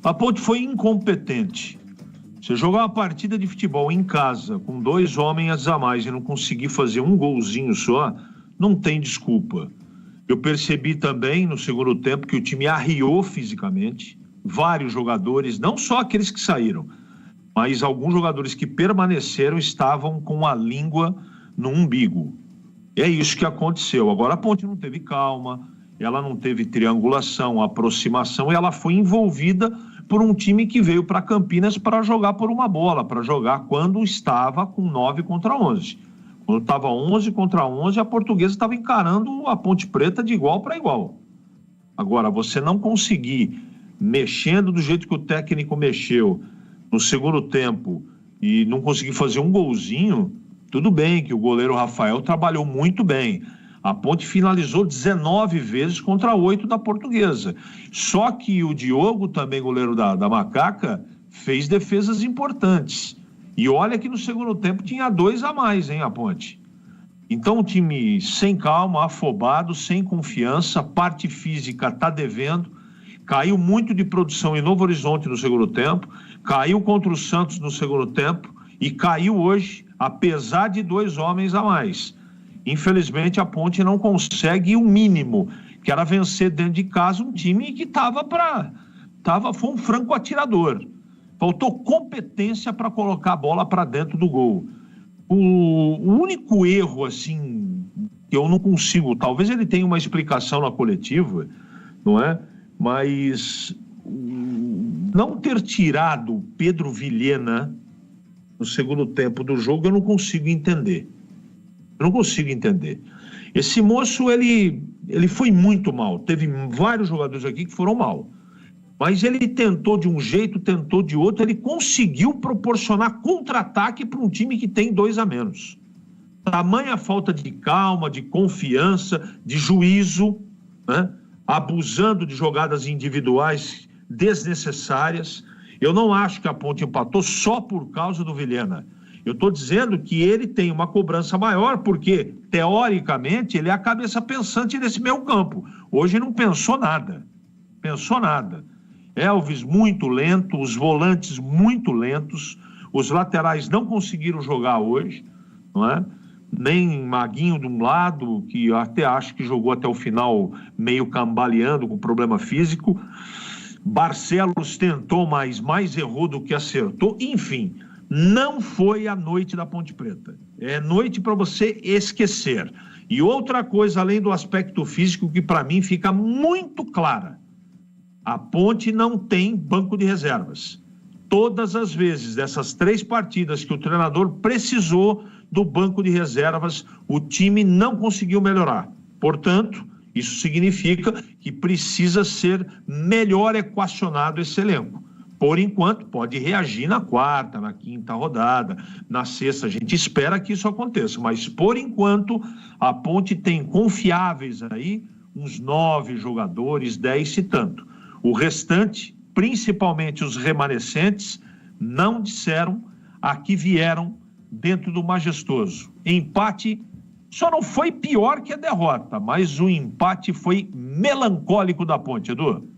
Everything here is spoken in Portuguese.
A Ponte foi incompetente. Você jogar uma partida de futebol em casa com 2 homens a mais e não conseguir fazer um golzinho só, não tem desculpa. Eu percebi também no segundo tempo que o time arriou fisicamente, vários jogadores, não só aqueles que saíram, mas alguns jogadores que permaneceram estavam com a língua no umbigo. É isso que aconteceu. Agora a Ponte não teve calma, ela não teve triangulação, aproximação, e ela foi envolvida por um time que veio para Campinas para jogar por uma bola, para jogar quando estava com 9 contra 11. Quando estava 11 contra 11, a Portuguesa estava encarando a Ponte Preta de igual para igual. Agora, você não conseguir, mexendo do jeito que o técnico mexeu no segundo tempo, e não conseguir fazer um golzinho, tudo bem que o goleiro Rafael trabalhou muito bem. A Ponte finalizou 19 vezes contra 8 da Portuguesa. Só que o Diogo, também goleiro da Macaca, fez defesas importantes. E olha que no segundo tempo tinha 2 a mais, hein, a Ponte. Então o time sem calma, afobado, sem confiança, parte física está devendo. Caiu muito de produção em Novo Horizonte no segundo tempo, caiu contra o Santos no segundo tempo e caiu hoje, apesar de 2 homens a mais. Infelizmente, a Ponte não consegue o mínimo, que era vencer dentro de casa um time que foi um franco atirador. Faltou competência para colocar a bola para dentro do gol. O único erro, assim, que eu não consigo, talvez ele tenha uma explicação na coletiva, não é? Mas não ter tirado Pedro Vilhena no segundo tempo do jogo, eu não consigo entender. Eu não consigo entender. Esse moço, ele foi muito mal. Teve vários jogadores aqui que foram mal. Mas ele tentou de um jeito, tentou de outro. Ele conseguiu proporcionar contra-ataque para um time que tem 2 a menos. Tamanha falta de calma, de confiança, de juízo, né? Abusando de jogadas individuais desnecessárias. Eu não acho que a Ponte empatou só por causa do Vilhena. Eu estou dizendo que ele tem uma cobrança maior porque, teoricamente, ele é a cabeça pensante desse meio campo. Hoje não pensou nada. Pensou nada. Elvis muito lento, os volantes muito lentos, os laterais não conseguiram jogar hoje, não é? Nem Maguinho de um lado, que eu até acho que jogou até o final meio cambaleando com problema físico. Barcelos tentou, mas mais errou do que acertou. Enfim, não foi a noite da Ponte Preta. É noite para você esquecer. E outra coisa, além do aspecto físico, que para mim fica muito clara. A Ponte não tem banco de reservas. Todas as vezes dessas 3 partidas que o treinador precisou do banco de reservas, o time não conseguiu melhorar. Portanto, isso significa que precisa ser melhor equacionado esse elenco. Por enquanto, pode reagir na 4ª, na 5ª rodada, na 6ª. A gente espera que isso aconteça. Mas, por enquanto, a Ponte tem confiáveis aí uns 9 jogadores, 10 e tanto. O restante, principalmente os remanescentes, não disseram a que vieram dentro do Majestoso. Empate só não foi pior que a derrota, mas o empate foi melancólico da Ponte, Edu.